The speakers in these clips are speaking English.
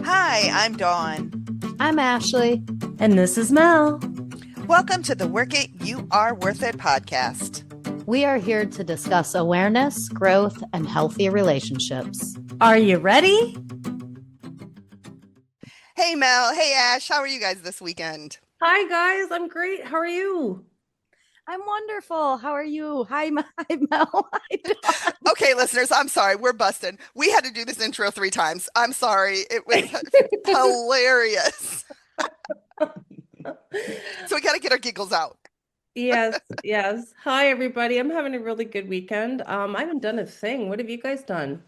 Hi, I'm Dawn. I'm Ashley. And this is Mel. Welcome to the Work It, You Are Worth It podcast. We are here to discuss awareness, growth, and healthy relationships. Are you ready? Hey, Mel. Hey, Ash. How are you guys this weekend? Hi, guys. I'm great. How are you? I'm wonderful. How are you? Hi, hi Mel. Hi, Dawn. Okay, listeners, I'm sorry. We're busting. We had to do this intro 3 times. I'm sorry. It was hilarious. So we got to get our giggles out. Yes, yes. Hi, everybody. I'm having a really good weekend. I haven't done a thing. What have you guys done?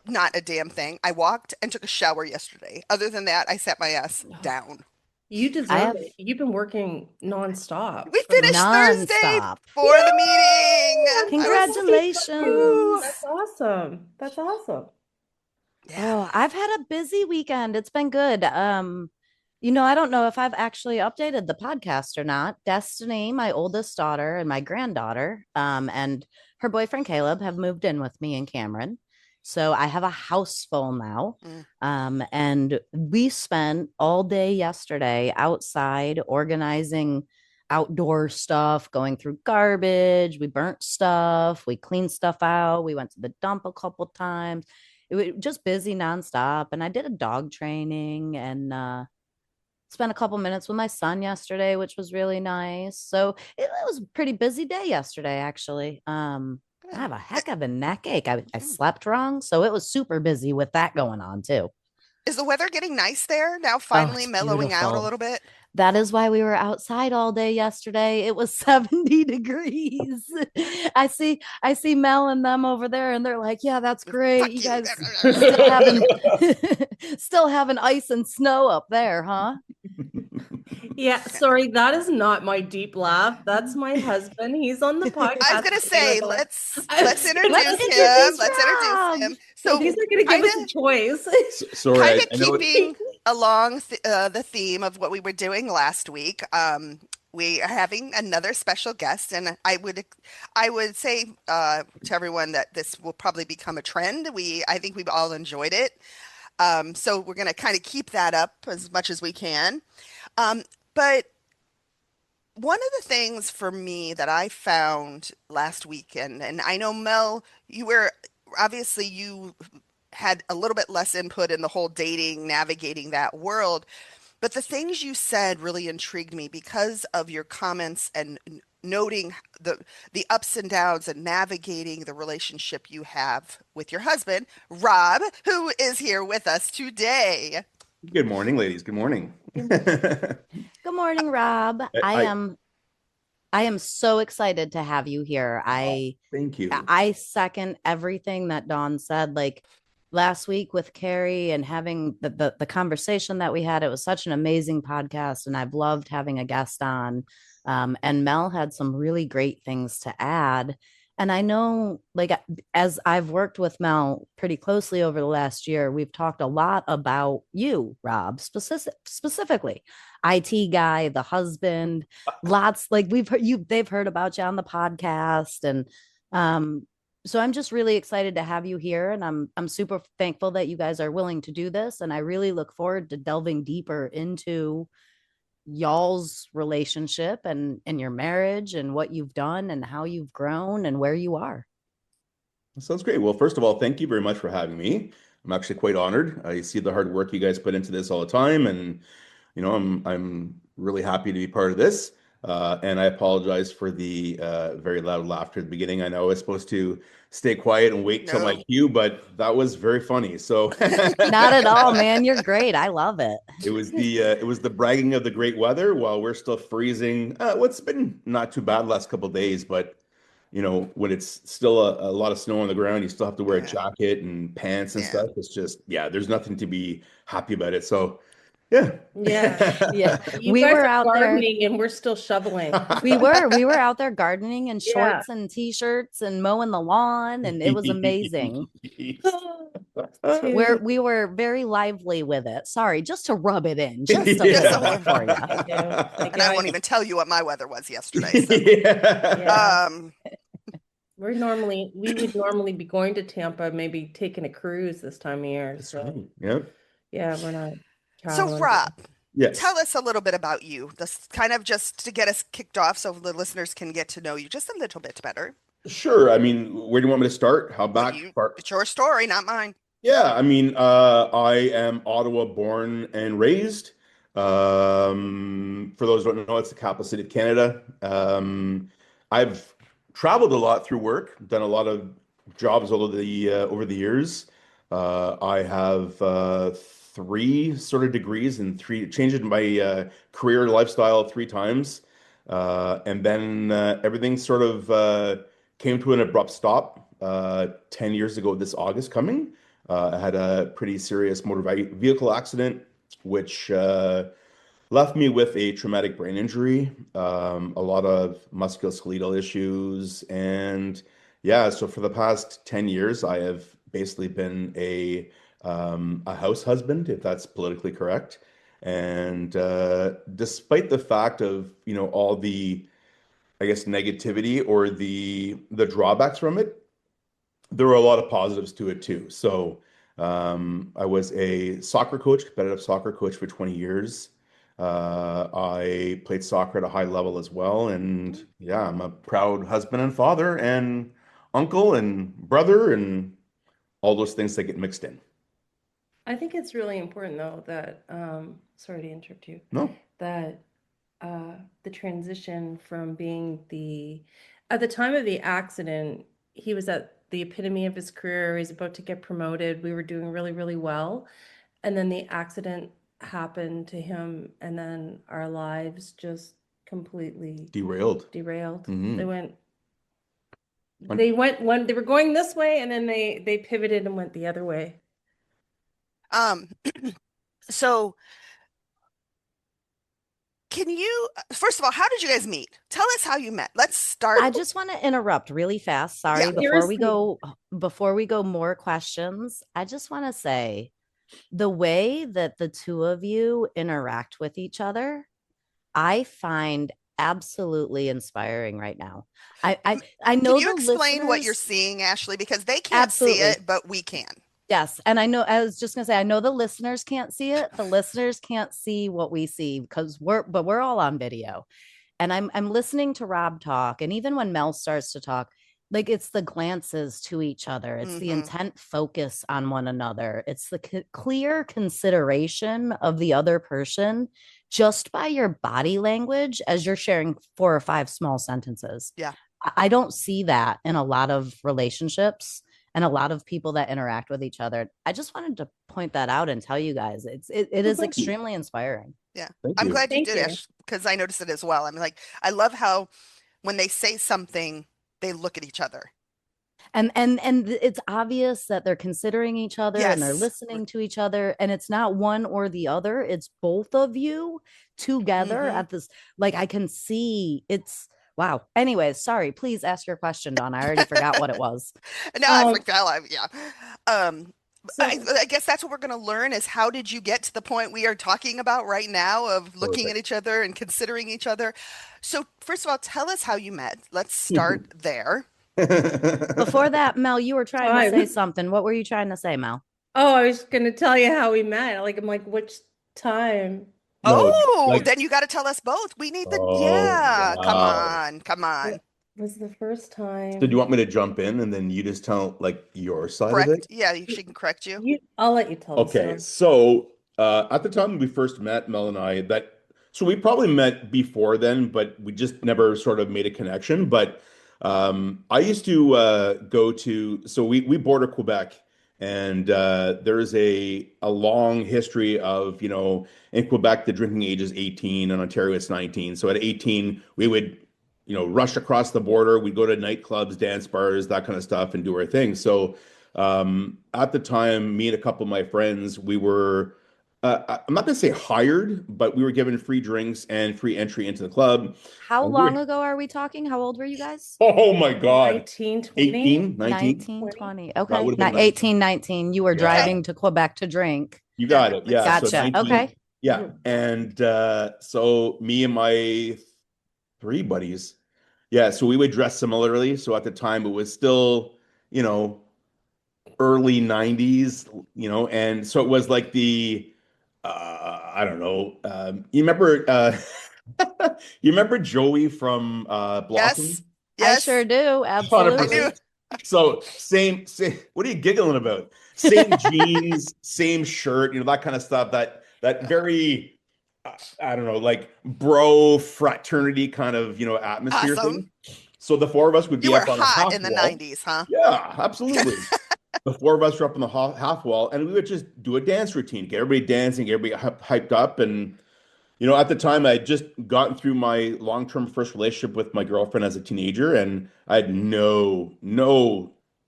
Not a damn thing. I walked and took a shower yesterday. Other than that, I sat my ass down. You I deserve have it. You've been working nonstop We for the finished Thursday nonstop. for the meeting. I'm so Congratulations. That's awesome. That's awesome. Yeah. Oh, I've had a busy weekend. It's been good. I don't know if I've actually updated the podcast or not. Destiny, my oldest daughter, and my granddaughter, and her boyfriend Caleb have moved in with me and Cameron. So I have a house full now. Mm. And we spent all day yesterday outside organizing outdoor stuff, going through garbage. We burnt stuff, we cleaned stuff out. We went to the dump a couple times. It was just busy nonstop. And I did a dog training and spent a couple minutes with my son yesterday, which was really nice. So it was a pretty busy day yesterday, actually. I have a heck of a neck ache. I slept wrong, so it was super busy with that going on too. Is the weather getting nice there now, Oh, finally it's mellowing out a beautiful. little bit? That is why we were outside all day yesterday. It was 70 degrees. I see Mel and them over there and they're like, "Yeah, that's great. Fuck You you. guys still having still having ice and snow up there, huh?" Yeah, sorry, that is not my deep laugh. That's my husband. He's on the I was podcast gonna today say with us. let's I let's was gonna introduce Let's say, him. introduce Let's introduce Rob. him. like, So he's not going to give kind us a of choice. Sorry, kind I, of I know it. keeping along the theme of what we were doing last week. We are having another special guest, and I would say to everyone that this will probably become a trend. I think we've all enjoyed it. So we're gonna kind of keep that up as much as we can. But one of the things for me that I found last weekend, and I know Mel, you had a little bit less input in the whole dating, navigating that world, but the things you said really intrigued me because of your comments and noting the ups and downs and navigating the relationship you have with your husband, Rob, who is here with us today. Good morning, ladies. Good morning. Good morning, Rob. I I am so excited to have you here. oh, I thank you. I second everything that Dawn said. Like last week with Carrie and having the conversation that we had, it was such an amazing podcast, and I've loved having a guest on. And Mel had some really great things to add. And I know, like, as I've worked with Mel pretty closely over the last year, we've talked a lot about you, Rob, specifically, IT guy, the husband, lots like we've heard you, they've heard about you on the podcast. And um, so I'm just really excited to have you here. And I'm super thankful that you guys are willing to do this. And I really look forward to delving deeper into y'all's relationship and your marriage and what you've done and how you've grown and where you are. Sounds great. Well, first of all, thank you very much for having me. I'm actually quite honored. I see the hard work you guys put into this all the time, and I'm really happy to be part of this. And I apologize for the very loud laughter at the beginning. I know I was supposed to stay quiet and wait till my No. cue, but that was very funny. So Not at all, man. You're great. I love it. it was the bragging of the great weather while we're still freezing. What's been not too bad the last couple of days, but when it's still a lot of snow on the ground, you still have to wear a Yeah. jacket and pants and Yeah. stuff. It's just, yeah, there's nothing to be happy about it. So, yeah. Yeah. Yeah. You We guys were are out there. gardening and we're still shoveling. We were out there gardening in Yeah. shorts and t-shirts and mowing the lawn, and it was amazing. Where Two. we were very lively with it. Sorry, just to rub it in, just a Just a little little. bit for you. Yeah. And I won't even tell you what my weather was yesterday. So, Yeah. um, We would normally be going to Tampa, maybe taking a cruise this time of year. That's So right. Yeah. Yeah, we're not So traveling. Rob, Yes. tell us a little bit about you. This kind of just to get us kicked off so the listeners can get to know you just a little bit better. Sure. I mean, where do you want me to start? How What back you, far? it's your story, not mine. Yeah, I mean, I am Ottawa born and raised. For those who don't know, it's the capital city of Canada. I've traveled a lot through work, done a lot of jobs over the years. I have three sort of degrees and three changed my career lifestyle three times, and then everything sort of came to an abrupt stop 10 years ago this August coming. I had a pretty serious vehicle accident, which left me with a traumatic brain injury, a lot of musculoskeletal issues, and yeah, so for the past 10 years, I have basically been a house husband, if that's politically correct. And despite the fact of, all the, I guess, negativity or the drawbacks from it, there were a lot of positives to it too. So I was a soccer coach, competitive soccer coach for 20 years. I played soccer at a high level as well. And yeah, I'm a proud husband and father and uncle and brother and all those things that get mixed in. I think it's really important though that sorry to interrupt you, No. that the transition from being at the time of the accident, he was at the epitome of his career. He's about to get promoted. We were doing really, really well. And then the accident happened to him, and then our lives just completely Derailed. derailed. Mhm. They were going this way, and then they pivoted and went the other way. Um, so can you, first of all, how did you guys meet? Tell us how you met. Let's start. I just want to interrupt really fast. Sorry, Yeah. before we go more questions, I just want to say the way that the two of you interact with each other, I find absolutely inspiring right now. I know Can you the explain what you're listeners seeing, Ashley? Because they can't see absolutely. it, but we can. Yes, and I was just gonna say, I know the listeners can't see it. The listeners can't see what we see because we're all on video. And I'm listening to Rob talk, and even when Mel starts to talk, like it's the glances to each other, it's the Mhm. intent focus on one another, it's the clear consideration of the other person just by your body language as you're sharing four or five small sentences. Yeah. I don't see that in a lot of relationships and a lot of people that interact with each other. I just wanted to point that out and tell you guys it Well, is thank you. extremely inspiring. Yeah. Thank I'm you. glad you Thank did, you. Ash, because I noticed it as well. I'm like, I love how when they say something, they look at each other. And it's obvious that they're considering each other and they're Yes. listening to each other, and it's not one or the other, it's both of you together Mhm. at this, like I can see it's wow. Anyways, sorry, please ask your question, Dawn. I already forgot what it was. No, I Um, forgot. Yeah. Um, I, so I guess that's what we're going to learn is how did you get to the point we are talking about right now of looking at Perfect. each other and considering each other? So, first of all, tell us how you met. Let's start there. Before that, Mel, you were trying to say time. something. What were you trying to say, Mel? Oh, I was gonna tell you how we met. Like, I'm like, which time? No, Oh, like, then you got to tell us both. We need the, oh, yeah, come wow. on, come on. What was the first So do you time? want me to jump in and then you just tell like your side of it? Correct. Yeah, she can correct you. I'll let you tell the Okay, story. so at the time we first met, Mel and I, so we probably met before then, but we just never sort of made a connection. But I used to go to, so we border Quebec, and there's a long history of, in Quebec the drinking age is 18, in Ontario it's 19. So at 18 we would, rush across the border. We'd go to nightclubs, dance bars, that kind of stuff, and do our thing. So at the time, me and a couple of my friends, we were, I'm not going to say hired, but we were given free drinks and free entry into the club. How And we long were, ago are we talking? How old were you guys? oh my God, 1920? 18, 19. 19, 20? 20. That Okay. would have been Not 19. 18, 19. You were Yeah, Okay. driving to Quebec to drink. you Yeah, got it. makes Yeah, so sense. Gotcha. 19. Okay. Yeah. And so me and my three buddies, yeah, so we would dress similarly. So at the time, it was still, you know, early 90s, and so it was like I don't know, you remember you remember Joey from Yes. Blossom? I sure Yes. do. I knew. Absolutely. 100%. So same. What are you giggling about? Same jeans, same shirt, that kind of stuff. That very, I don't know, like bro fraternity kind of, atmosphere Awesome. thing. So the four of us would You be were up on a hot half in the wall. 90s, huh? Yeah, absolutely. The four of us were up on the half wall, and we would just do a dance routine, get everybody dancing, get everybody hyped up, and at the time, I had just gotten through my long-term first relationship with my girlfriend as a teenager, and I had no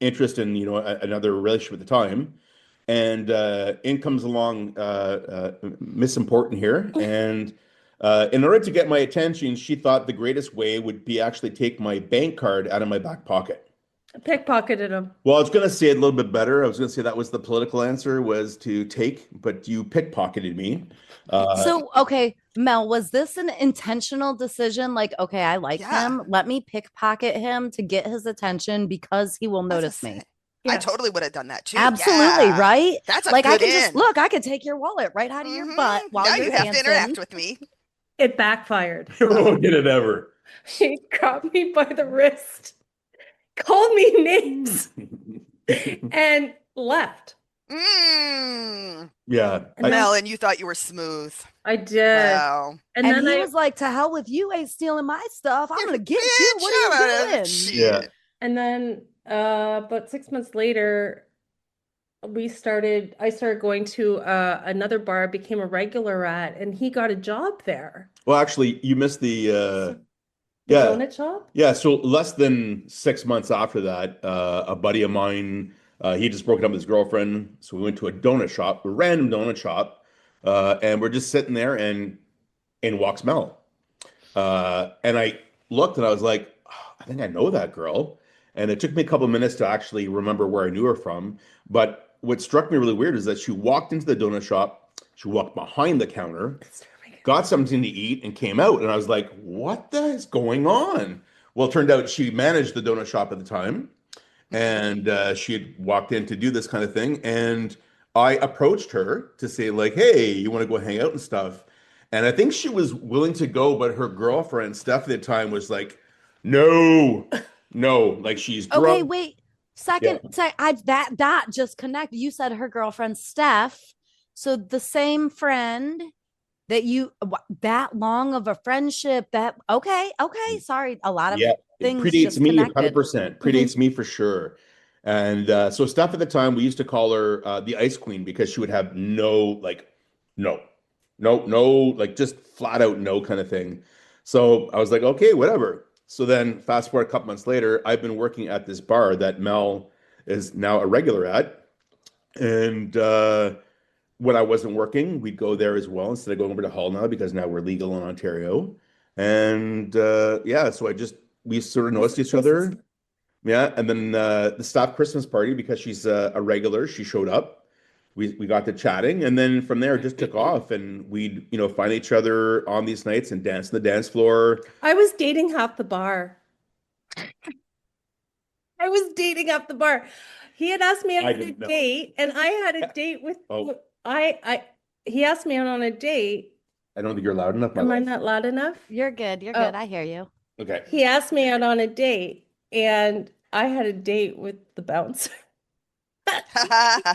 interest in, another relationship at the time. And in comes along Miss Important here, and in order to get my attention, she thought the greatest way would be actually take my bank card out of my back pocket. Pickpocketed him. Well, I was going to say it a little bit better. I was going to say that was the political answer, was to take, but you pickpocketed me. So, okay, Mel, was this an intentional decision? Like, okay, I like Yeah. him. Let me pickpocket him to get his attention because he will I was gonna notice me. say, I Yeah. totally would have done that too. Absolutely, Yeah. right? That's a Like I good could just in. look, I could take your wallet right out of your butt while Now you're you have to dancing. interact with me. It backfired. Oh, did it ever? He grabbed me by the wrist, called me names, and left. Mm. Yeah. And Mel, and you thought you were smooth. I did. Wow. And And then he I was like, to hell with you, ain't stealing my stuff. I'm gonna get Bitch, you. What are I'm you gonna- doing? shit. Yeah. and then about 6 months later, I started going to another bar I became a regular at, and he got a job there. Well, actually, you missed the The yeah. donut shop? Yeah, so less than 6 months after that, a buddy of mine, he had just broken up with his girlfriend, so we went to a donut shop, a random donut shop, and we're just sitting there, and in walks Mel. And I looked and I was like, "Oh, I think I know that girl." And it took me a couple of minutes to actually remember where I knew her from. But what struck me really weird is that she walked into the donut shop, she walked behind the counter, got something to eat, and came out. And I was like, what the is going on? Well, it turned out she managed the donut shop at the time, and she had walked in to do this kind of thing. And I approached her to say, like, hey, you want to go hang out and stuff? And I think she was willing to go, but her girlfriend, Steph, at the time was like, no, no, like she's Okay, drunk. wait. Second, that just connected. You said her girlfriend Steph. So the same friend that that long of a friendship that okay, sorry. A lot of Yeah, it things predates just me connected. 100%. Predates me for sure. And so Steph at the time, we used to call her the Ice Queen because she would have no, no, like just flat out no kind of thing. So I was like, okay, whatever. So then fast forward a couple months later, I've been working at this bar that Mel is now a regular at. And when I wasn't working, we'd go there as well instead of going over to Hull now because now we're legal in Ontario. And yeah, so we sort of noticed each other. Yeah, and then the staff Christmas party because she's a regular, she showed up. We got to chatting, and then from there it just took off, and we'd find each other on these nights and dance on the dance floor. I was dating half the bar. I was dating half the bar. He had asked me out I on a didn't know. date, and I had a date with Oh. he asked me out on a date. I don't think you're loud enough, my Am I love. not loud enough? You're good. You're Oh. good. I hear you. Okay. He asked me out on a date, and I had a date with the bouncer.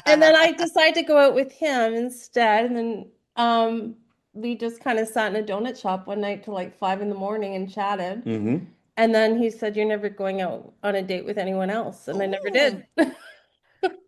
And then I decided to go out with him instead. And then we just kind of sat in a donut shop one night till like 5 a.m. and chatted. Mm-hmm. And then he said, "You're never going out on a date with anyone else." And I never did.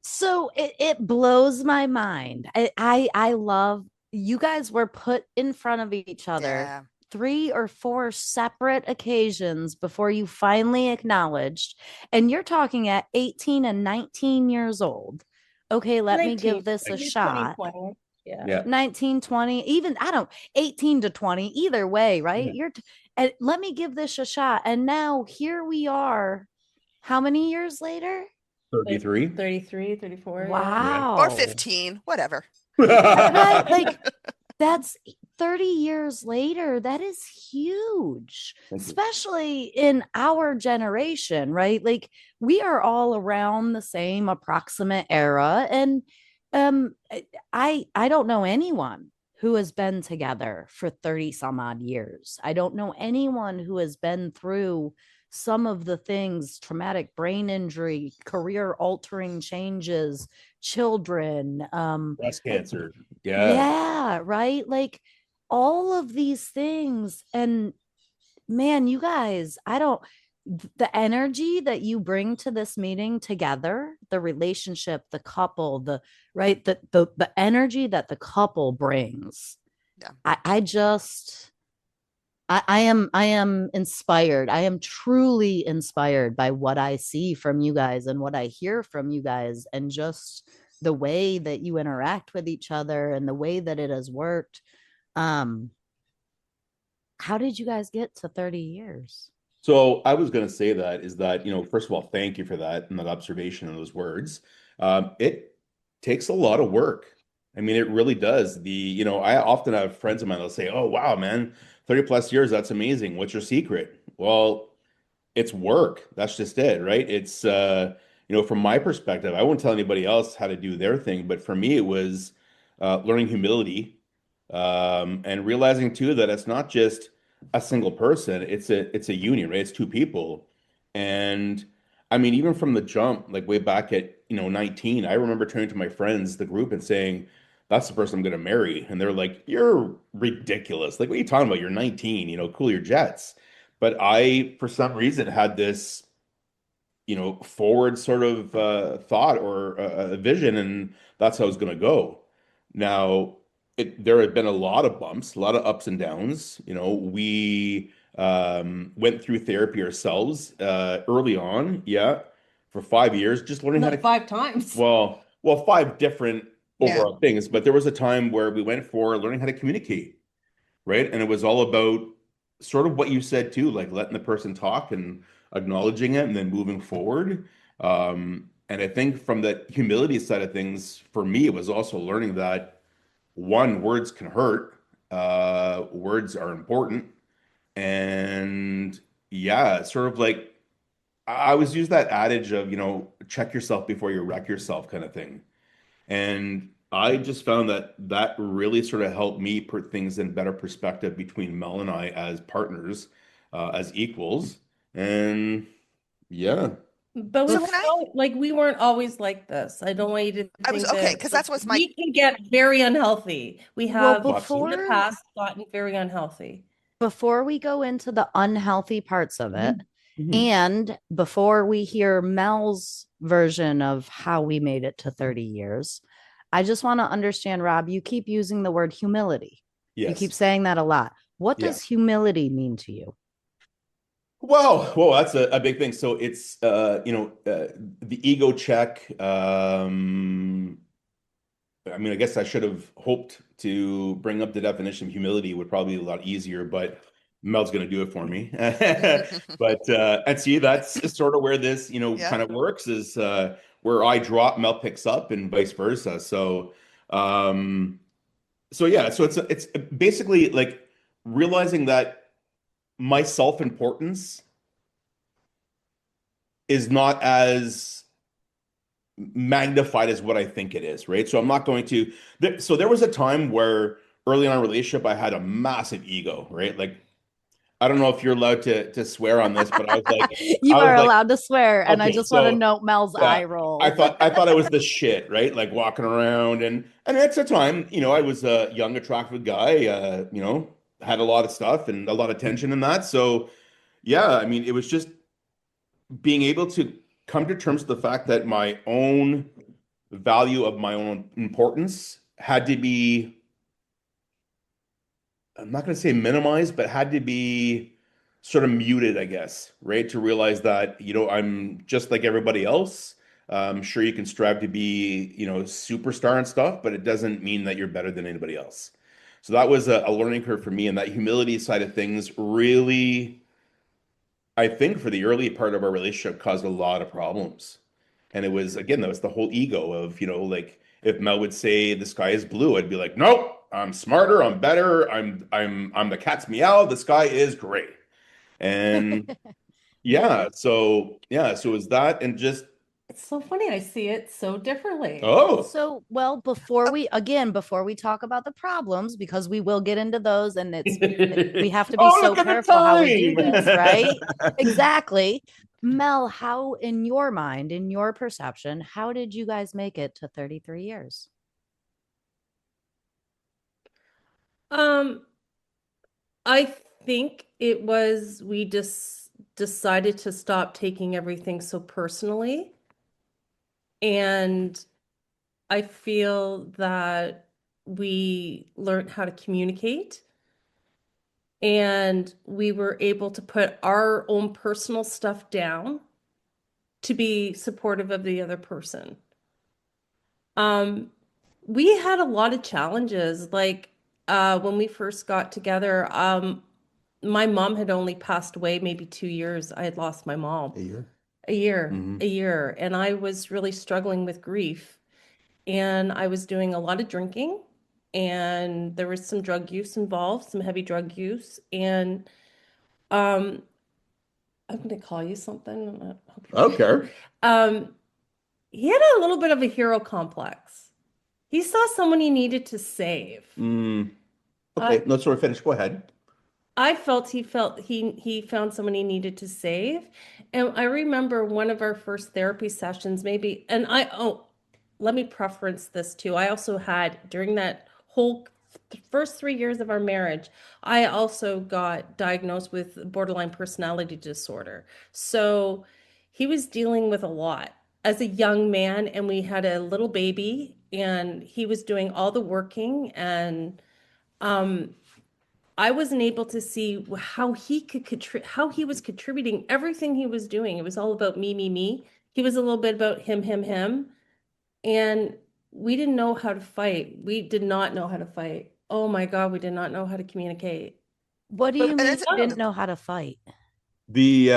So it blows my mind. I love you guys were put in front of each other Yeah. 3 or 4 separate occasions before you finally acknowledged. And you're talking at 18 and 19 years old. Okay, let me 19, give this a maybe shot. 2020. Yeah. Yeah. 19, 20, even 18 to 20, either way, right? Yeah. And let me give this a shot. And now here we are. How many years later? 33. 33, 34. Wow. Or 15, whatever. Right? Like that's 30 years later, that is huge, Thank you. especially in our generation, right? Like we are all around the same approximate era. And um, I don't know anyone who has been together for 30 some odd years. I don't know anyone who has been through some of the things, traumatic brain injury, career altering changes, children, Breast cancer. Yeah. yeah, right? Like all of these things. And man, you guys, I don't, the energy that you bring to this meeting together, the relationship, the couple, the right, the energy that the couple brings. Yeah. I just I am inspired. I am truly inspired by what I see from you guys and what I hear from you guys and just the way that you interact with each other and the way that it has worked. Um, how did you guys get to 30 years? So I was going to say that is that, first of all, thank you for that and that observation and those words. It takes a lot of work. I mean, it really does. I often have friends of mine that'll say, "Oh, wow, man, 30 plus years, that's amazing. What's your secret?" Well, it's work. That's just it, right? From my perspective, I won't tell anybody else how to do their thing, but for me, it was learning humility, and realizing too that it's not just a single person; it's a union, right? It's two people, and I mean, even from the jump, like way back at 19, I remember turning to my friends, the group, and saying, "That's the person I'm going to marry," and they're like, "You're ridiculous! Like, what are you talking about? You're 19, cool your jets." But I, for some reason, had this, forward sort of thought or a vision, and that's how I was going to go. Now, there had been a lot of bumps, a lot of ups and downs. We went through therapy ourselves early on, yeah, for 5 years, just learning how Not to, 5 times. well, five different Yeah. overall things. But there was a time where we went for learning how to communicate, right? And it was all about sort of what you said too, like letting the person talk and acknowledging it and then moving forward. And I think from the humility side of things, for me, it was also learning that one, words can hurt, words are important. And yeah, sort of like I always use that adage of, check yourself before you wreck yourself kind of thing. And I just found that that really sort of helped me put things in better perspective between Mel and I as partners, as equals. And yeah, But So with can I? like we weren't always like this. I don't want you to I was think okay that because like, that's what's my we can get very unhealthy. We Well, have well, in the absolutely. past gotten very unhealthy. before we go into the unhealthy parts of it, Mhm. and before we hear Mel's version of how we made it to 30 years, I just want to understand, Rob, you keep using the word humility. You keep Yes. saying that a lot. What Yeah. does humility mean to you? Well, that's a big thing. So it's the ego check. I mean, I guess I should have hoped to bring up the definition of humility would probably be a lot easier, but Mel's going to do it for me. But and see, that's sort of where this, Yeah. kind of works is where I drop, Mel picks up, and vice versa. Um, so yeah, so it's basically like realizing that my self-importance is not as magnified as what I think it is, right? So I'm not going to. So there was a time where early in our relationship, I had a massive ego, right? Like I don't know if you're allowed to swear on this, but You I was are like, allowed to swear, and I okay, just want to so note Mel's yeah, eye I roll. thought I thought I was the shit, right? Like walking around, and at the time, I was a young, attractive guy, had a lot of stuff and a lot of tension in that. So yeah, I mean, it was just being able to come to terms with the fact that my own value of my own importance had to be, I'm not going to say minimized, but had to be sort of muted, I guess, right? To realize that, I'm just like everybody else. Sure, you can strive to be, superstar and stuff, but it doesn't mean that you're better than anybody else. So that was a learning curve for me, and that humility side of things really, I think, for the early part of our relationship caused a lot of problems. And it was, again, that was the whole ego of, like if Mel would say the sky is blue, I'd be like, nope, I'm smarter, I'm better, I'm the cat's meow. The sky is gray. And so is that and just It's so funny. I see it so differently. oh, So, well, before we talk about the problems, because we will get into those, and we have to be oh, so look at the careful how we do this, time. right? Exactly. Mel, how, in your mind, in your perception, how did you guys make it to 33 years? Um, I think it was we just decided to stop taking everything so personally. And I feel that we learned how to communicate and we were able to put our own personal stuff down to be supportive of the other person. Um, we had a lot of challenges. Like when we first got together, my mom had only passed away maybe 2 years. I had lost my mom. A year. A year, Mhm. a year. And I was really struggling with grief. And I was doing a lot of drinking, and there was some drug use involved, some heavy drug use. And um, I'm going to call you something. I hope you Okay. Um, he had a little bit of a hero complex. He saw someone he needed to save. Mm, okay, let's sort of finish. Go ahead. I felt he found someone he needed to save. And I remember one of our first therapy sessions, maybe, and let me preference this too. I also had during that whole first 3 years of our marriage, I also got diagnosed with borderline personality disorder. So he was dealing with a lot as a young man, and we had a little baby, and he was doing all the working, and um I wasn't able to see how he could how he was contributing everything he was doing. It was all about me, me, me. He was a little bit about him, him, him. And we didn't know how to fight. We did not know how to fight. Oh my God, we did not know how to communicate. What do But you and mean it's you didn't know how to fight? The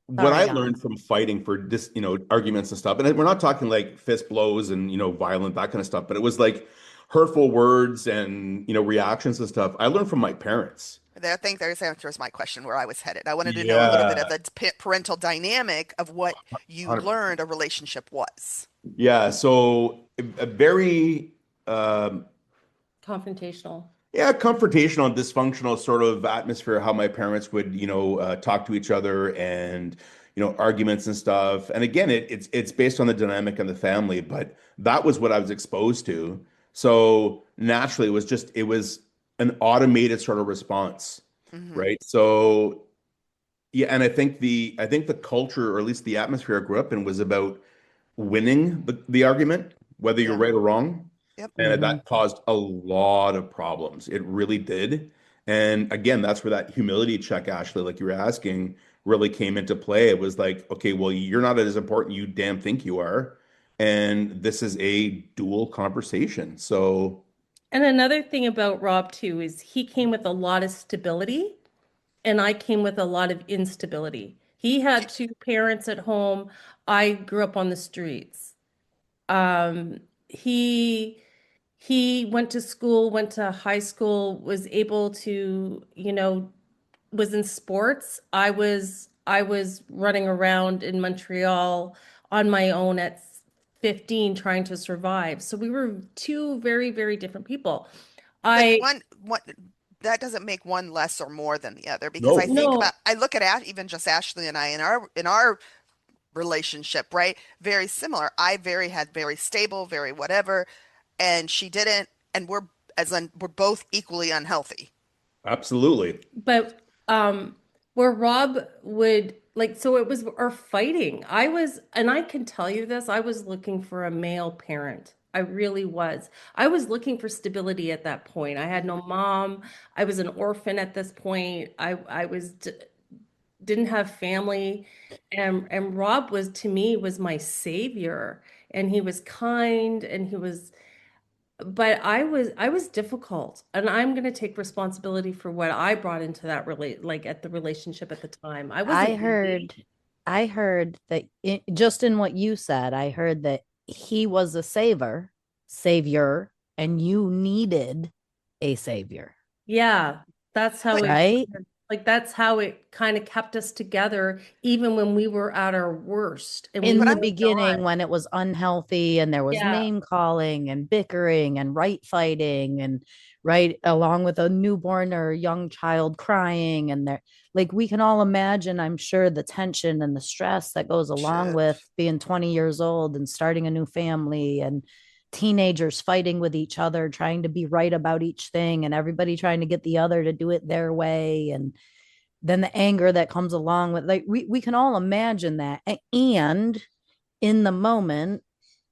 what Sorry, I Don. learned from fighting for this, arguments and stuff, and we're not talking like fist blows and violent that kind of stuff, but it was like hurtful words and reactions and stuff. I learned from my parents. I think there's answers my question where I was headed. I wanted to know a little bit of Yeah, the parental dynamic of what you 100%. learned a relationship was. Yeah, so a very um, Confrontational. yeah, confrontational and dysfunctional sort of atmosphere, how my parents would, talk to each other and, arguments and stuff. And again, it's based on the dynamic in the family, but that was what I was exposed to. So naturally, it was an automated sort of response, Hmm. right? So yeah, and I think the culture, or at least the atmosphere I grew up in, was about winning the argument, whether you're Yeah. right or wrong. Yep. And Hmm. that caused a lot of problems. It really did. And again, that's where that humility check, Ashley, like you were asking, really came into play. It was like, okay, well, you're not as important you damn think you are. And this is a dual conversation. So, And another thing about Rob too is he came with a lot of stability, and I came with a lot of instability. He had two parents at home. I grew up on the streets. Um, he he went to school, went to high school, was able to, was in sports. I was running around in Montreal on my own at 15 trying to survive. So we were two very, very different people. But I one that doesn't make one less or more than the other because no. no, I look at even just Ashley and I in our relationship, right? Very similar. I very had very stable, very whatever, and she didn't, and we're both equally unhealthy. Absolutely. but where Rob would like, so it was our fighting. And I can tell you this, I was looking for a male parent. I really was. I was looking for stability at that point. I had no mom. I was an orphan at this point. I didn't have family, and Rob was to me was my savior, and he was kind, and he was, but I was difficult, and I'm going to take responsibility for what I brought into that like at the relationship at the time. I I wasn't easy. heard, I heard that just in what you said, I heard that he was a savior, and you needed a savior, Yeah, that's how But- it, right? like, that's how it kind of kept us together, even when we were at our worst. And we In the moved beginning, on. when it was unhealthy and there was Yeah. name calling and bickering and right fighting, and right along with a newborn or young child crying, and there, like, we can all imagine, I'm sure, the tension and the stress that goes along Shit. with being 20 years old and starting a new family, and teenagers fighting with each other, trying to be right about each thing, and everybody trying to get the other to do it their way. And then the anger that comes along with, like, we can all imagine that. And in the moment,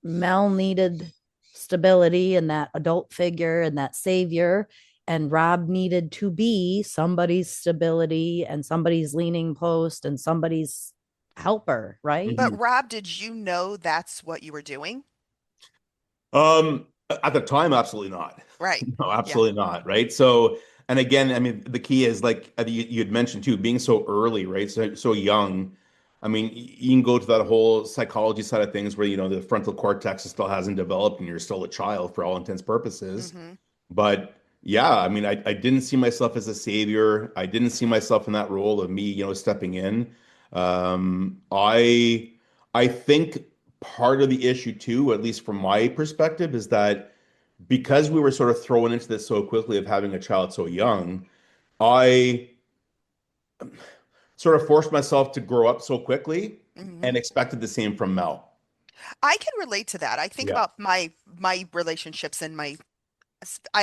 Mel needed stability and that adult figure and that savior, and Rob needed to be somebody's stability and somebody's leaning post and somebody's helper, right? But Rob, did you know that's what you were doing? At the time, absolutely not. Right. No, absolutely not. Right. So, and again, I mean, the key is like you had mentioned too, being so early, right? So young. I mean, you can go to that whole psychology side of things where, the frontal cortex still hasn't developed and you're still a child for all intents purposes. Hmm. But yeah, I mean, I didn't see myself as a savior. I didn't see myself in that role of me, stepping in. I think part of the issue too, at least from my perspective, is that because we were sort of thrown into this so quickly of having a child so young, I sort of forced myself to grow up so quickly Hmm. and expected the same from Mel. I can relate to that. I think Yeah. about my relationships and I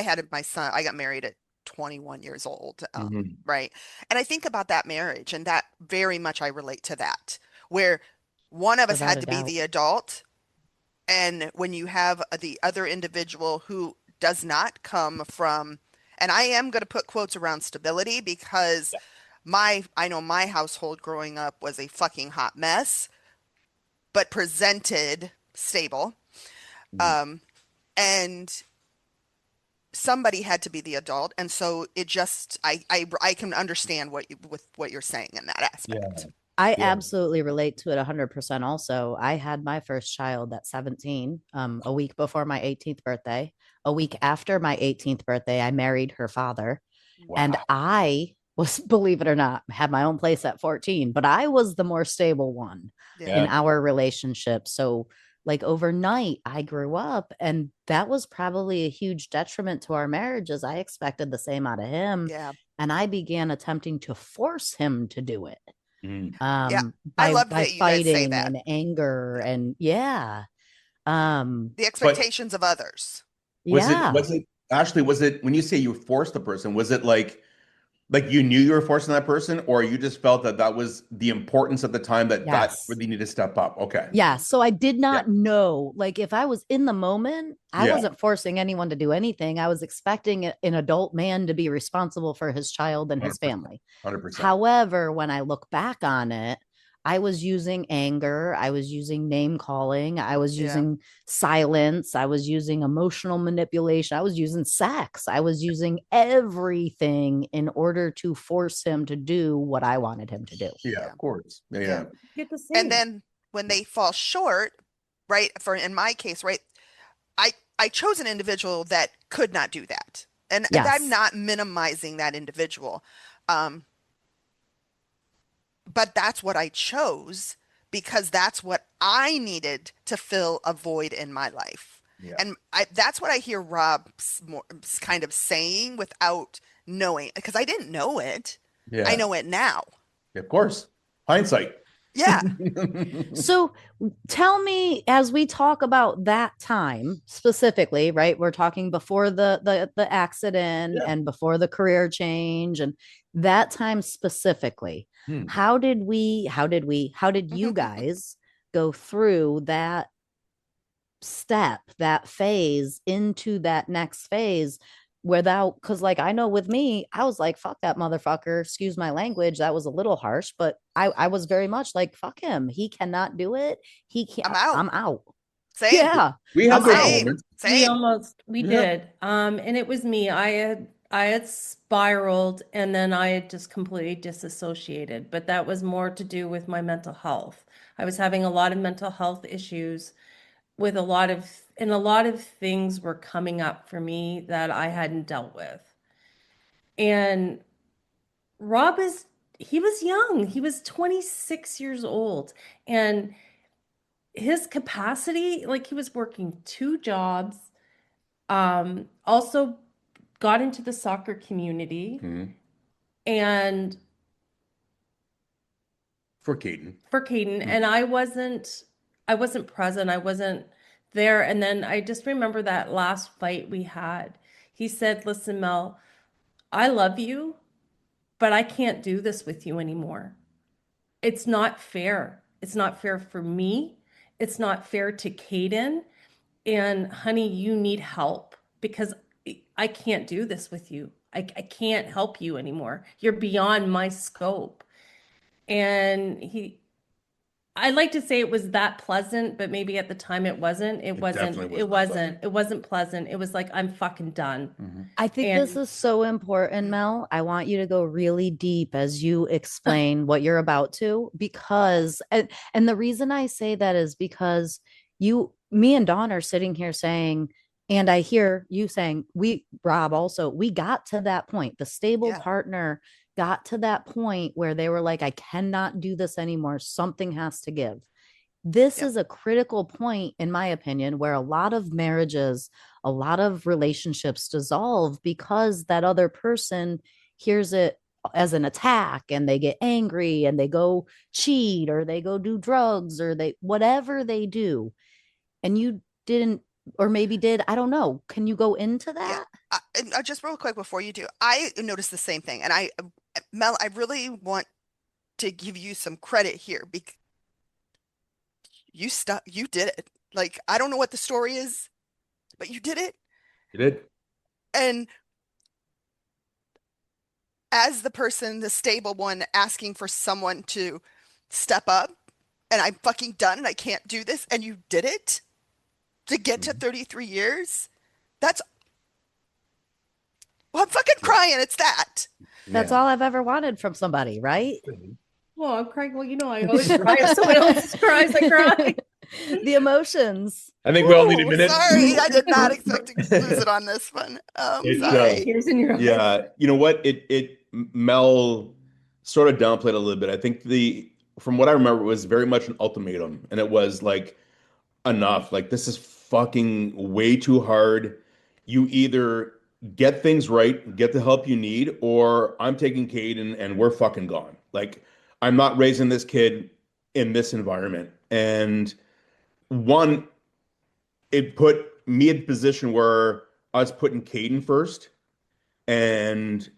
had my son. I got married at 21 years old, Mhm. right? And I think about that marriage, and that very much I relate to that, where one of us Without had a to be doubt. the adult, and when you have the other individual who does not come from, and I am going to put quotes around stability because I know my household growing up was a fucking hot mess, but presented stable. Mhm. Um, and somebody had to be the adult, and so it just I can understand with what you're saying in that aspect. I Yeah. absolutely relate to it 100% also. I had my first child at 17, a week before my 18th birthday. A week after my 18th birthday, I married her father. And Wow. I was, believe it or not, had my own place at 14, but I was the more stable one Yeah. in Yeah. our relationship. So, like, overnight, I grew up, and that was probably a huge detriment to our marriage, as I expected the same out of him. Yeah. And I began attempting to force him to do it, Mhm. Yeah. I by love that you guys say fighting that. and anger, Yeah. and yeah. Um, The But expectations of others. was it yeah. was it Ashley, was it when you say you forced the person, was it like you knew you were forcing that person, or you just felt that that was the importance at the time that Yes. really needed to step up? Okay. Yeah, so I did Yeah. not know. Like, if I was in the moment, I Yeah. wasn't forcing anyone to do anything. I was expecting an adult man to be responsible for his child and his 100%. family. 100%. However, when I look back on it, I was using anger, I was using name calling, I was Yeah. using silence, I was using emotional manipulation, I was using sex, I was using everything in order to force him to do what I wanted him to do. Yeah, Yeah. of course. Yeah. Yeah. Get the And same. then when they fall short, right, for in my case, right, I chose an individual that could not do that. And I'm Yes. not minimizing that individual. Um, but that's what I chose because that's what I needed to fill a void in my life. Yeah. And that's what I hear Rob kind of saying without knowing, because I didn't know it. Yeah. I know it now. Of course. Hindsight. Yeah. So tell me, as we talk about that time specifically, right? We're talking before the accident Yeah. and before the career change, and that time specifically. Hmm. How did you guys go through that step, that phase into that next phase without, because, like, I know with me, I was like, fuck that motherfucker, excuse my language, that was a little harsh, but I was very much like, fuck him, he cannot do it, he can't, I'm out. I'm out. Same. Yeah. We had I'm those out. Same. moments. Same. We Yeah. did. And it was me. I had spiraled, and then I had just completely disassociated, but that was more to do with my mental health. I was having a lot of mental health issues with a lot of and a lot of things were coming up for me that I hadn't dealt with. And Rob he was young. He was 26 years old. And his capacity, like he was working 2 jobs, also got into the soccer community. Mhm. And For Caden. and I wasn't present. I wasn't there. And then I just remember that last fight we had. He said, "Listen, Mel, I love you, but I can't do this with you anymore. It's not fair. It's not fair for me. It's not fair to Caden. And honey, you need help because I can't do this with you. I can't help you anymore. You're beyond my scope." And I'd like to say it was that pleasant, but maybe at the time it wasn't. It definitely wasn't. was It not wasn't. pleasant. It wasn't pleasant. It was like, I'm fucking done. I think this And- is so important, Mel. I want you to go really deep as you explain what you're about to, because, and the reason I say that is because me and Dawn are sitting here saying, and I hear you saying, Rob also, we got to that point. The stable Yeah. partner got to that point where they were like, I cannot do this anymore. Something has to give. This Yep. is a critical point, in my opinion, where a lot of marriages, a lot of relationships dissolve because that other person hears it as an attack and they get angry and they go cheat or they go do drugs or they whatever they do. And you didn't, or maybe did, I don't know. Can you go into Yeah. that? Just real quick before you do, I noticed the same thing. And Mel, I really want to give you some credit here because you did it. Like, I don't know what the story is, but you did it. You did. And as the person, the stable one, asking for someone to step up, and I'm fucking done and I can't do this, and you did it to get to 33 years, that's, well, I'm fucking crying. It's that. That's all I've ever wanted from somebody, right? Well, I'm crying. Well, I always cry. If someone else cries, I cry. The emotions. I think we all need a Ooh, minute. sorry, I did not expect to lose it on this one. Sorry. Tears in your eyes. Yeah, you know what? Mel sort of downplayed a little bit. I think from what I remember, it was very much an ultimatum, and it was like, enough. Like, this is fucking way too hard. You either get things right, get the help you need, or I'm taking Caden and we're fucking gone. Like, I'm not raising this kid in this environment. And one, it put me in a position where I was putting Caden first. And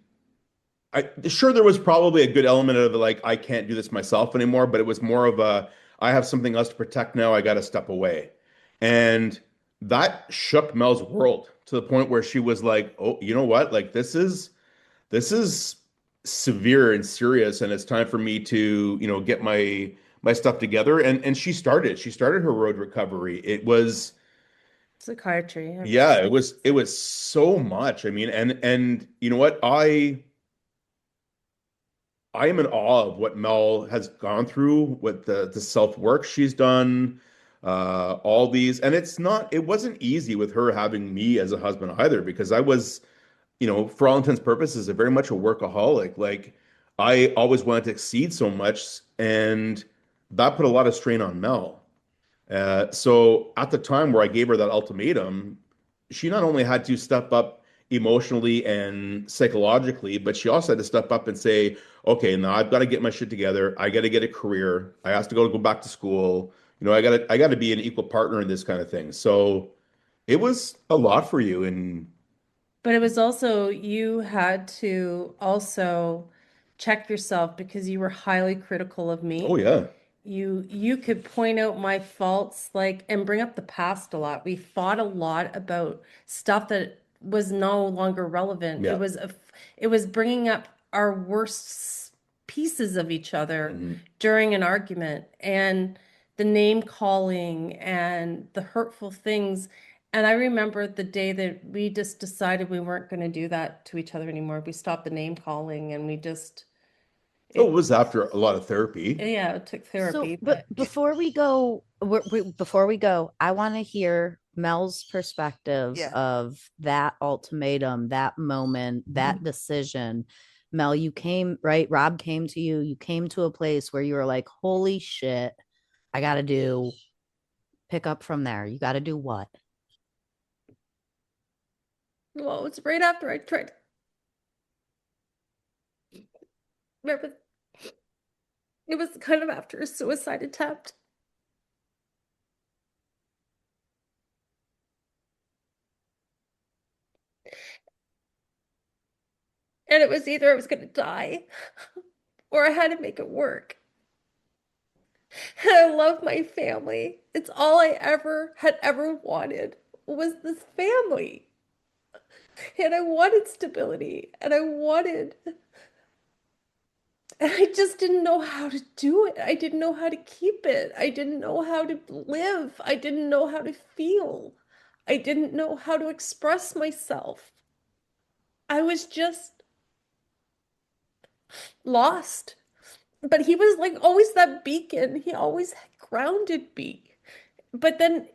sure, there was probably a good element of like, I can't do this myself anymore, but it was more of I have something else to protect now. I got to step away. And that shook Mel's world to the point where she was like, oh, you know what? Like, this is severe and serious, and it's time for me to, get my stuff together. And she started her road recovery. It was, Psychiatry. yeah, it was so much. I mean, and you know what? I am in awe of what Mel has gone through with the self-work she's done, all these, and it wasn't easy with her having me as a husband either, because I was, for all intents and purposes, very much a workaholic. Like, I always wanted to exceed so much, and that put a lot of strain on Mel. So at the time where I gave her that ultimatum, she not only had to step up emotionally and psychologically, but she also had to step up and say, okay, now I've got to get my shit together. I got to get a career. I have to go back to school. I got to be an equal partner in this kind of thing. So it was a lot for you. And But it was also, you had to also check yourself because you were highly critical of me. oh yeah, You could point out my faults, like, and bring up the past a lot. We fought a lot about stuff that was no longer relevant. Yeah. It was bringing up our worst pieces of each other Mhm. during an argument, and the name calling and the hurtful things. And I remember the day that we just decided we weren't going to do that to each other anymore. We stopped the name calling, and we just, Oh, it was after a lot of therapy. yeah, it took therapy, So, but before we go, I want to hear Mel's perspective Yeah. of that ultimatum, that moment, that decision. Mel, you came, right? Rob came to you. You came to a place where you were like, holy shit, I got to pick up from there. You got to do what? Well, it's right after I tried. Remember, it was kind of after a suicide attempt. And it was either I was going to die or I had to make it work. And I love my family. It's all I ever wanted was this family. And I wanted stability and I just didn't know how to do it. I didn't know how to keep it. I didn't know how to live. I didn't know how to feel. I didn't know how to express myself. I was just lost. But he was like always that beacon. He always grounded me. But then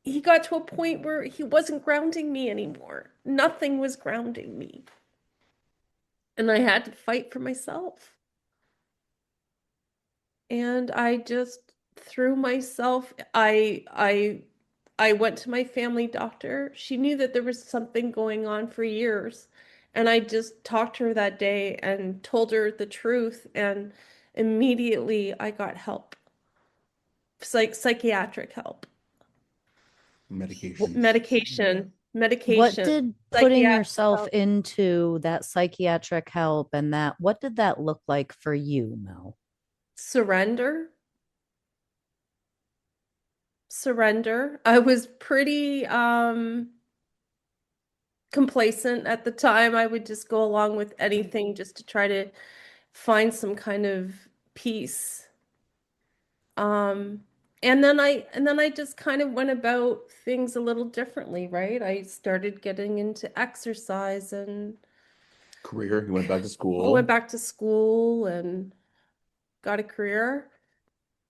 he got to a point where he wasn't grounding me anymore. Nothing was grounding me. And I had to fight for myself. And I just threw myself, I went to my family doctor. She knew that there was something going on for years. And I just talked to her that day and told her the truth. And immediately I got help, psychiatric help, Medication. medication, What medication, did putting psychiatric yourself help, into that psychiatric help and that, what did that look like for you, Mel? surrender, surrender. I was pretty complacent at the time. I would just go along with anything just to try to find some kind of peace. Um, and then I just kind of went about things a little differently, right? I started getting into exercise and Career. You went back to I school. went back to school and got a career.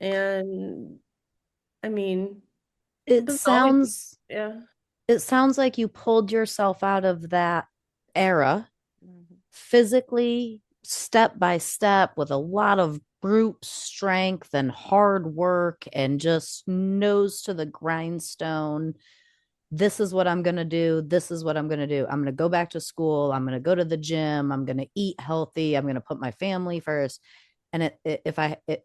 And I mean, It was always, sounds yeah. it sounds like you pulled yourself out of that era Mhm. physically, step by step, with a lot of brute strength and hard work and just nose to the grindstone. This is what I'm going to do. This is what I'm going to do. I'm going to go back to school. I'm going to go to the gym. I'm going to eat healthy. I'm going to put my family first. And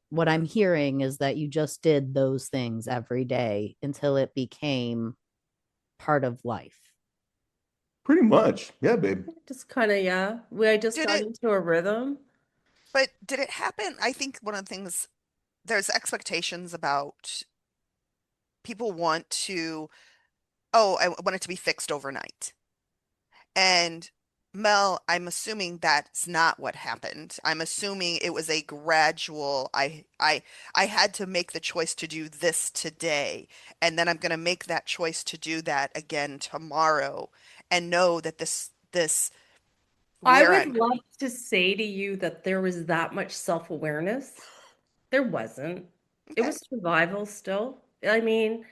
what I'm hearing is that you just did those things every day until it became part of life. Pretty much. Yeah, babe. Just kind of, yeah. I just Did got it, into a rhythm. but did it happen? I think one of the things, there's expectations about people want to, oh, I want it to be fixed overnight. And Mel, I'm assuming that's not what happened. I'm assuming it was a gradual, I had to make the choice to do this today, and then I'm going to make that choice to do that again tomorrow and know that this I where would I'm love to say to you that there was that much self-awareness. There wasn't. It okay. was survival still. I mean,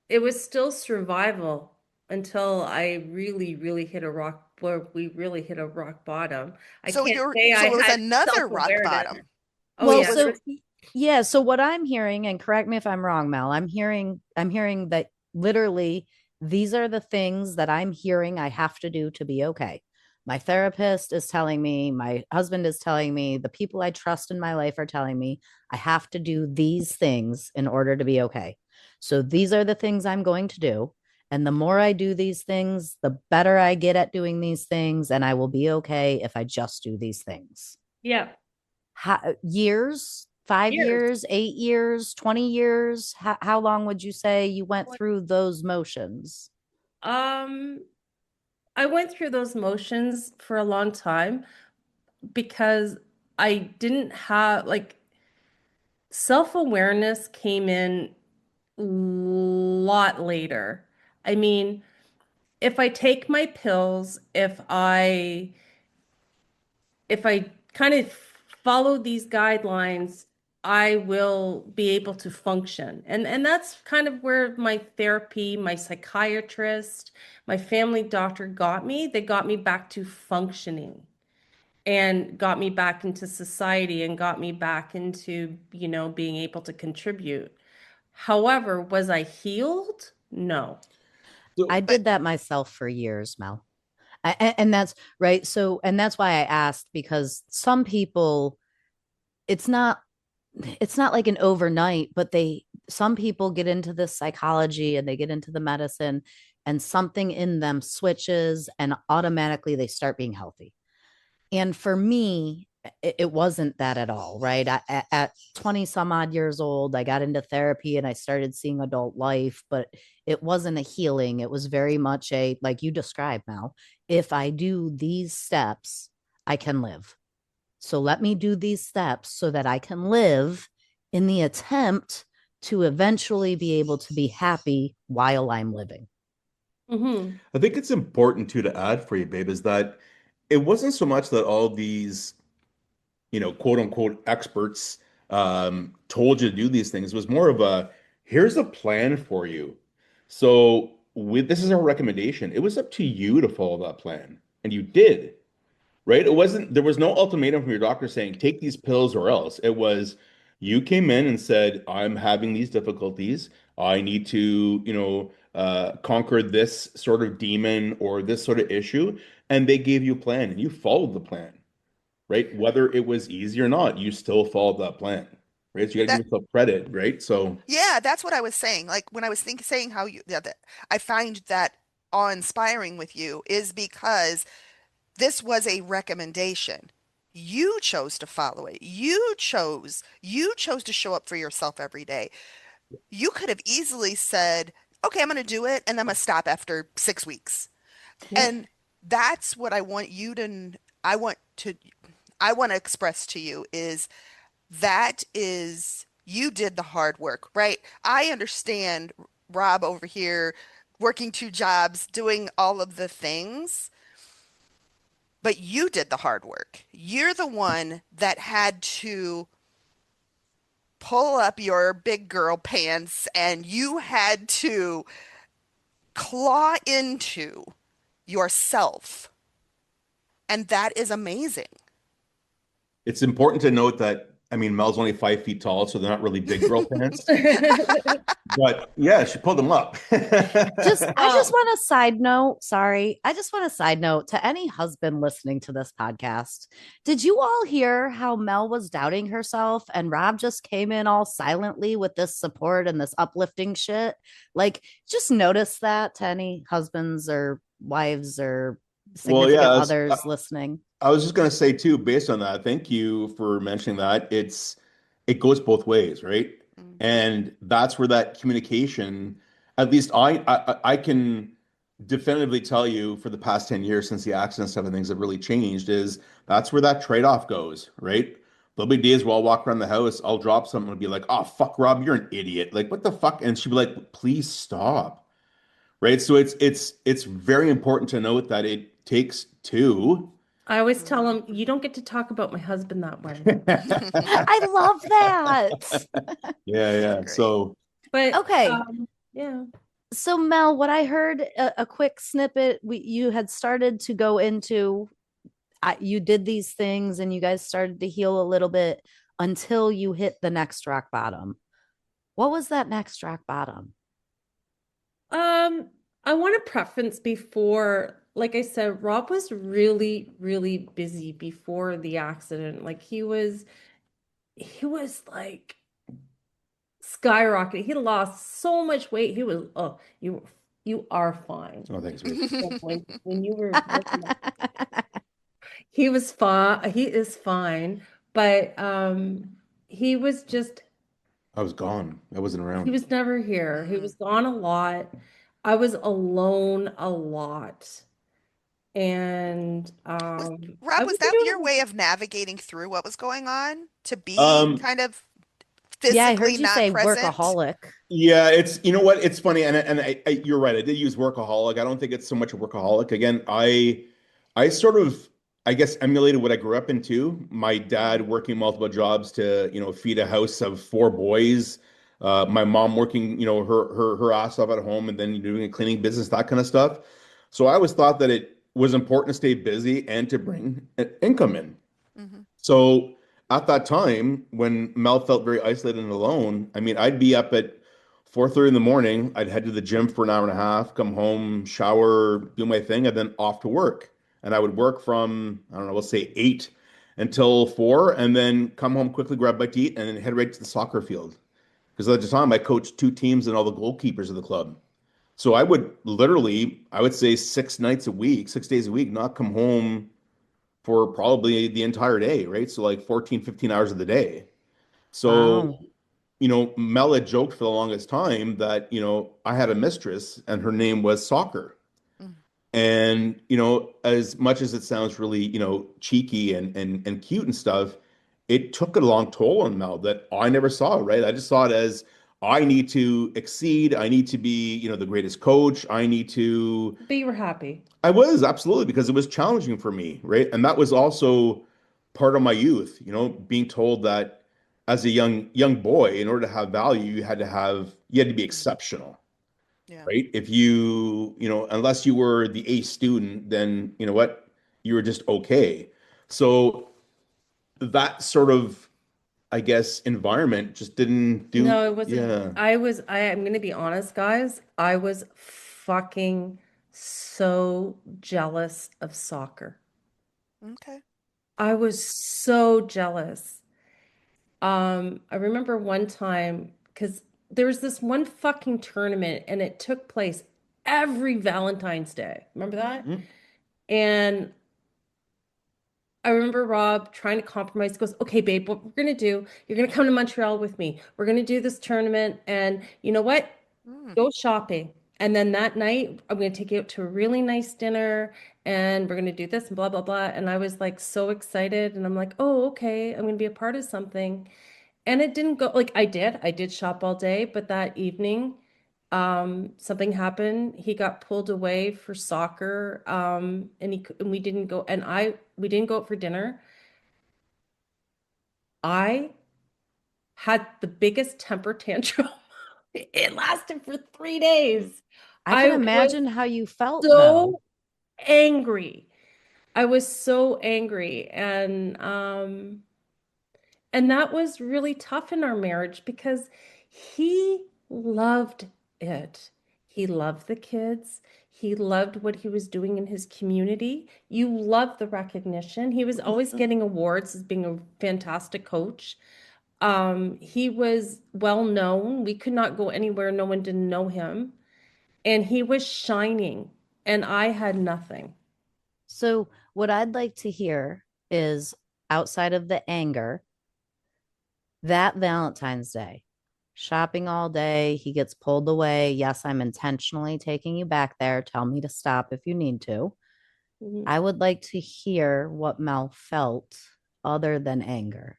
it was still survival until I really, really hit a rock where we really hit a rock bottom. I So can't you're say I so it was had another rock self-awareness. bottom. Oh Well, So yeah, was there so was, yeah, so what I'm hearing, and correct me if I'm wrong, Mel, I'm hearing that literally these are the things that I'm hearing I have to do to be okay. My therapist is telling me, my husband is telling me, the people I trust in my life are telling me I have to do these things in order to be okay. So these are the things I'm going to do. And the more I do these things, the better I get at doing these things. And I will be okay if I just do these things. yeah, Years, 5 years. years, 8 years, 20 years? How long would you say you went through those motions? Um, I went through those motions for a long time because I didn't have like self-awareness came in a lot later. I mean, if I take my pills, if I kind of follow these guidelines, I will be able to function. And that's kind of where my therapy, my psychiatrist, my family doctor got me. They got me back to functioning and got me back into society and got me back into, being able to contribute. However, was I healed? No. I But did that myself for years, Mel. And that's right. So, and that's why I asked, because some people, it's not like an overnight, but some people get into this psychology and they get into the medicine, and something in them switches and automatically they start being healthy. And for me, it wasn't that at all, right? At 20 some odd years old, I got into therapy and I started seeing adult life, but it wasn't a healing. It was very much a, like you described, Mel, if I do these steps, I can live. So let me do these steps so that I can live, in the attempt to eventually be able to be happy while I'm living. Hmm. I think it's important too to add for you, babe, is that it wasn't so much that all these, quote unquote experts told you to do these things. It was more of a, here's a plan for you. So with this is our recommendation. It was up to you to follow that plan, and you did. Right? It wasn't, there was no ultimatum from your doctor saying, take these pills or else. It was, you came in and said, I'm having these difficulties. I need to, conquer this sort of demon or this sort of issue. And they gave you a plan and you followed the plan, right? Whether it was easy or not, you still followed that plan, right? So you got to that give yourself credit, right? So, yeah, that's what I was saying. Like when I was saying how that I find that awe-inspiring with you is because this was a recommendation. You chose to follow it. You chose to show up for yourself every day. You could have easily said, "Okay, I'm going to do it and I'm going to stop after 6 weeks." Yep. And that's what I want you to I want to I want to express to you is that is you did the hard work, right? I understand Rob over here working 2 jobs, doing all of the things, but you did the hard work. You're the one that had to pull up your big girl pants and you had to claw into yourself. And that is amazing. it's important to note that, I mean, Mel's only 5 feet tall, so they're not really big girl pants. But yeah, she pulled them up. I just Well, want a side note. Sorry. I just want a side note to any husband listening to this podcast. Did you all hear how Mel was doubting herself and Rob just came in all silently with this support and this uplifting shit? Like, just notice that to any husbands or wives or Well, significant yeah, others listening. I was just gonna say too, based on that, thank you for mentioning that. It goes both ways, right? Mhm. And that's where that communication, at least I can definitively tell you for the past 10 years since the accident stuff and things have really changed, is that's where that trade-off goes, right? There'll be days where I'll walk around the house, I'll drop something and be like, oh fuck, Rob, you're an idiot. Like, what the fuck? And she'd be like, please stop. Right. So it's very important to note that it takes two. I always tell him, you don't get to talk about my husband that way. I love that. Yeah, That's yeah. great. So But Okay. yeah. So Mel, what I heard a quick snippet, you had started to go into, you did these things and you guys started to heal a little bit until you hit the next rock bottom. What was that next rock bottom? I want to preference before, like I said, Rob was really, really busy before the accident. Like he was like skyrocketing. He lost so much weight. He was, oh, you are fine. oh, thanks, babe. So when you were looking at, he was fine. He is fine, but he was just I was gone. I wasn't he around. was never here. He Mhm. was gone a lot. I was alone a lot. And Was I Rob, was wasn't that your doing way of navigating through what was going on to be Um, kind of Yeah, I physically heard you not say present? workaholic. yeah, it's you know what? It's funny, and you're right. I did use workaholic. I don't think it's so much a workaholic. Again, I sort of I guess emulated what I grew up into. My dad working multiple jobs to, feed a house of four boys. My mom working, her ass off at home and then doing a cleaning business, that kind of stuff. So I always thought that it was important to stay busy and to bring an income in. Hmm. So at that time, when Mel felt very isolated and alone, I mean, I'd be up at 4:30 in the morning. I'd head to the gym for an hour and a half, come home, shower, do my thing, and then off to work. And I would work from, I don't know, let's say 8 until 4, and then come home quickly, grab a bite to eat, and then head right to the soccer field. Because at the time, I coached two teams and all the goalkeepers of the club. So I would literally, I would say 6 nights a week, 6 days a week, not come home for probably the entire day, right? So like 14, 15 hours of the day. So, Wow. Mel had joked for the longest time that, I had a mistress and her name was Soccer. And, as much as it sounds really, cheeky and cute and stuff, it took a long toll on Mel that I never saw, right? I just saw it as I need to exceed, I need to be, the greatest coach, I need to But you were happy. I was absolutely because it was challenging for me, right? And that was also part of my youth, being told that as a young boy, in order to have value, you had to be exceptional, Yeah. right? If unless you were the A student, then you know what, you were just okay. So that sort of, I guess, environment just didn't do, No, it wasn't. yeah. I'm gonna be honest, guys. I was fucking so jealous of soccer. Okay. I was so jealous. I remember one time because there was this one fucking tournament and it took place every Valentine's Day. Remember that? Mhm. And I remember Rob trying to compromise. He goes, okay, babe, what we're gonna do, you're gonna come to Montreal with me. We're gonna do this tournament, and you know what? Mm. Go shopping. And then that night, I'm gonna take you out to a really nice dinner, and we're gonna do this and blah blah blah. And I was like so excited, and I'm like, oh, okay, I'm gonna be a part of something. And it didn't go like I did shop all day, but that evening, something happened. He got pulled away for soccer, and we didn't go, and we didn't go out for dinner. I had the biggest temper tantrum. It lasted for 3 days. I can I was imagine how you felt though. so angry. I was so angry, and that was really tough in our marriage because he loved it. He loved the kids. He loved what he was doing in his community. You love the recognition. He was always getting awards as being a fantastic coach. He was well known. We could not go anywhere no one didn't know him. And he was shining, and I had nothing. So, what I'd like to hear is outside of the anger, that Valentine's Day, shopping all day, he gets pulled away. Yes, I'm intentionally taking you back there. Tell me to stop if you need to. Mhm. I would like to hear what Mel felt other than anger.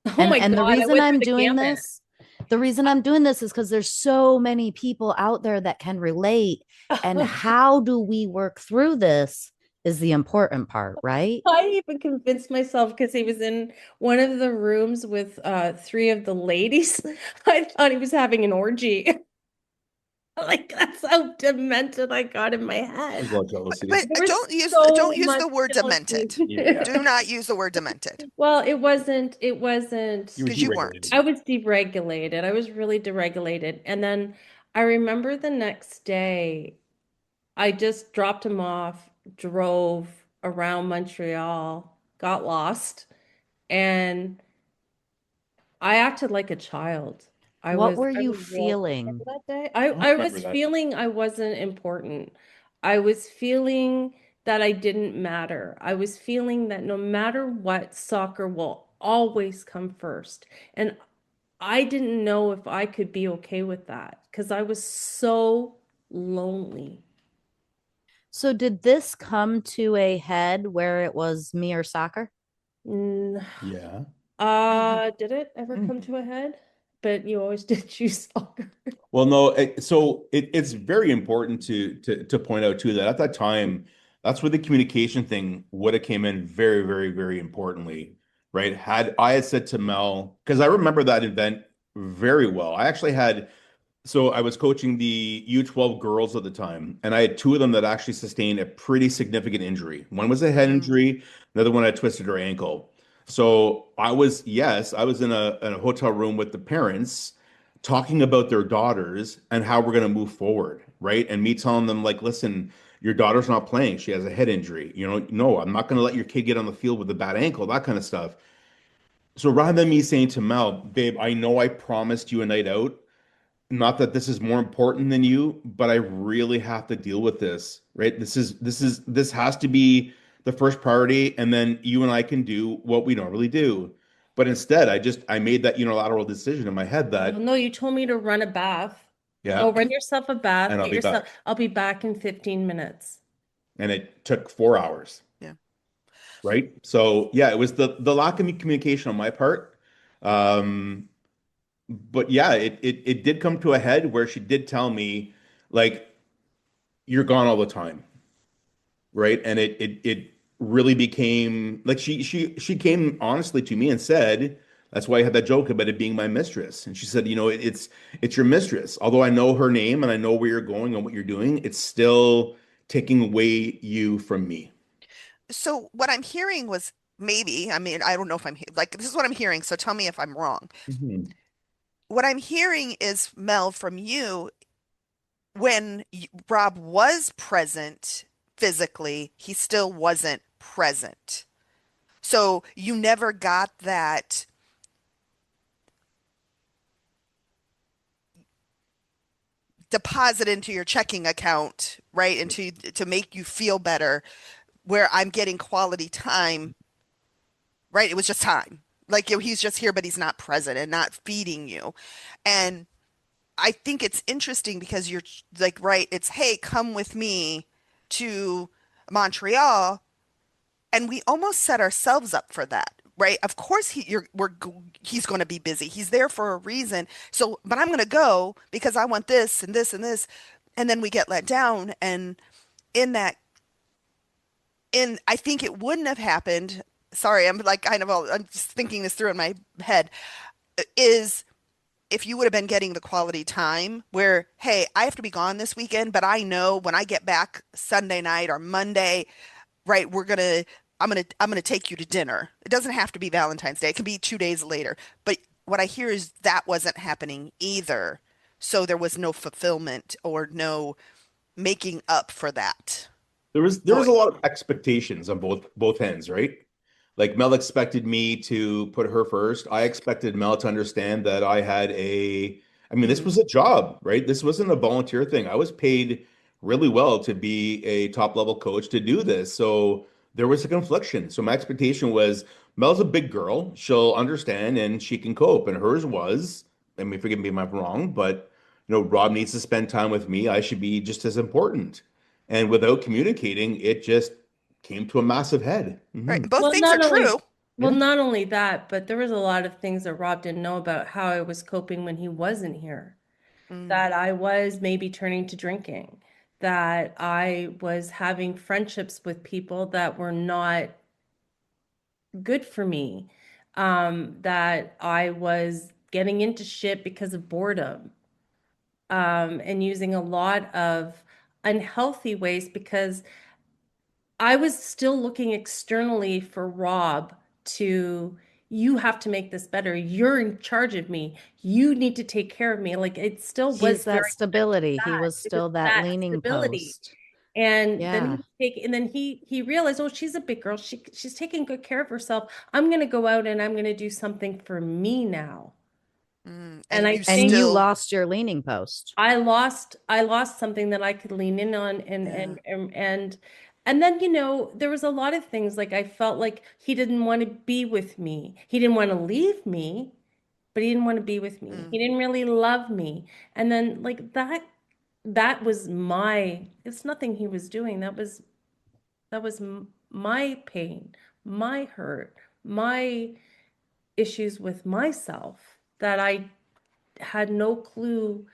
Oh my And the God, I reason went through I'm the doing gamut. this, the reason I'm doing this is because there's so many people out there that can relate. And how do we work through this is the important part, right? I even convinced myself because he was in one of the rooms with three of the ladies. I thought he was having an orgy. Like that's how demented I got in my There's head. a lot of jealousy. But There was don't so use much the word jealousy. demented. Yeah. Do not use the word demented Well, it wasn't You were because you deregulated. weren't. I was deregulated. I was really deregulated. And then I remember the next day, I just dropped him off, drove around Montreal, got lost, and I acted like a child. I What was were I you was real. feeling? Remember that day? I I I remember was that. feeling I wasn't important. I was feeling that I didn't matter. I was feeling that no matter what, soccer will always come first. And I didn't know if I could be okay with that because I was so lonely. So, did this come to a head where it was me or soccer? Mm, Yeah. did it ever come to a head? But you always did choose soccer. Well, no, so it's very important to point out too that at that time, That's where the communication thing would have came in very, very, very importantly, right? Had I had said to Mel, because I remember that event very well. I actually had, so I was coaching the U12 girls at the time, and I had two of them that actually sustained a pretty significant injury. One was a head Mm. injury, another one had twisted her ankle. So I was, yes, I was in a hotel room with the parents talking about their daughters and how we're going to move forward, right? And me telling them, like, listen, your daughter's not playing. She has a head injury. No, I'm not going to let your kid get on the field with a bad ankle, that kind of stuff. So rather than me saying to Mel, babe, I know I promised you a night out, not that this is more important than you, but I really have to deal with this, right? This has to be the first priority, and then you and I can do what we normally do. But instead, I made that unilateral decision in my head Well, that, no, you told me to run a bath. yeah, Go run yourself a bath, and I'll get be yourself, back. I'll be back in 15 minutes. And it took 4 hours, Yeah. right? So yeah, it was the lack of communication on my part. Um, but yeah, it did come to a head where she did tell me, like, you're gone all the time. Right? And it really became like she came honestly to me and said, that's why I had that joke about it being my mistress. And she said, it's your mistress. Although I know her name and I know where you're going and what you're doing, it's still taking away you from me. So what I'm hearing was maybe, I mean, I don't know if like, this is what I'm hearing. So tell me if I'm wrong. Mhm. What I'm hearing is, Mel, from you, when Rob was present physically, he still wasn't present. So you never got that deposit into your checking account, right? And to make you feel better, where I'm getting quality time, right? It was just time. Like, he's just here, but he's not present and not feeding you. And I think it's interesting because you're like, right, it's, hey, come with me to Montreal. And we almost set ourselves up for that, right? Of course he's going to be busy. He's there for a reason. So, but I'm going to go because I want this and this and this. And then we get let down. And in that, I think it wouldn't have happened. Sorry, I'm just thinking this through in my head. Is if you would have been getting the quality time where, hey, I have to be gone this weekend, but I know when I get back Sunday night or Monday, right, I'm gonna take you to dinner. It doesn't have to be Valentine's Day. It can be 2 days later. But what I hear is that wasn't happening either. So there was no fulfillment or no making up for that There was a void. lot of expectations on both ends, right? Like Mel expected me to put her first. I expected Mel to understand that I mean, this Mm, was a job, right? This wasn't a volunteer thing. I was paid really well to be a top level coach to do this. So there was a confliction. So my expectation was Mel's a big girl. She'll understand and she can cope. And hers was, I mean, forgive me if I'm wrong, but Rob needs to spend time with me. I should be just as important. And without communicating, it just came to a massive head. right. Hmm. Both Well, things are not only true. well, Yeah. not only that, but there was a lot of things that Rob didn't know about how I was coping when he wasn't here. Mm, That I was maybe turning to drinking, that I was having friendships with people that were not good for me, that I was getting into shit because of boredom, and using a lot of unhealthy ways because I was still looking externally for Rob to, you have to make this better. You're in charge of me. You need to take care of me. Like it still He's was that very much stability. He that. was It was still that that leaning stability. post. And then Yeah. he realized, oh, she's a big girl. She's taking good care of herself. I'm gonna go out and I'm gonna do something for me now. And and I you And think you still, lost your leaning post. I lost something that I could lean in on yeah. and then there was a lot of things like I felt like he didn't want to be with me. He didn't want to leave me, but he didn't want to be with me. He Mm. didn't really love me. And then like that was it's nothing he was doing. That was my pain, my hurt, my issues with myself that I had no clue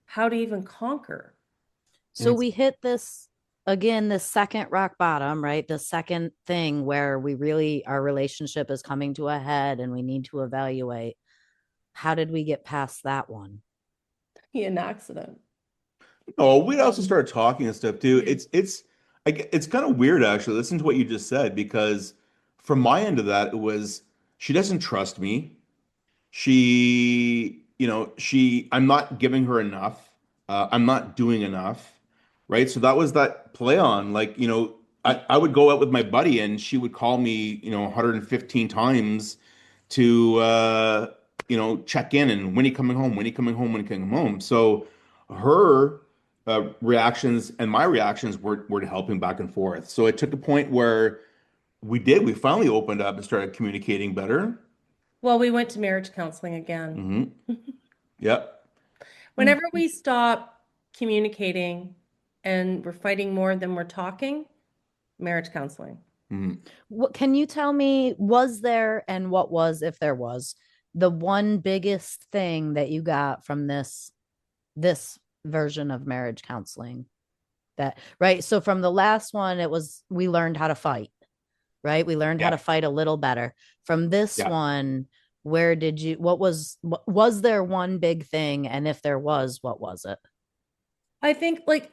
how to even conquer. And So it's we hit this again, the second rock bottom, right? The second thing where we really, our relationship is coming to a head and we need to evaluate, how did we get past that one? An accident. Oh, we also started talking and stuff too. It's kind of weird actually. Listen to what you just said because from my end of that, it was she doesn't trust me. I'm not giving her enough. I'm not doing enough, right? So that was that play on, like, I would go out with my buddy and she would call me, 115 times to, check in and when he coming home, when he coming home, when he coming home. So her reactions and my reactions were helping back and forth. So it took a point where we finally opened up and started communicating better. Well, we went to marriage counseling again. Yep. Whenever we stop communicating and we're fighting more than we're talking, marriage counseling. What can you tell me, was there, and what was, if there was, the one biggest thing that you got from this version of marriage counseling? That, right? So from the last one, it was we learned how to fight, right? We learned how Yeah. to fight a little better. From this Yeah. one, was there one big thing? And if there was, what was it? I think like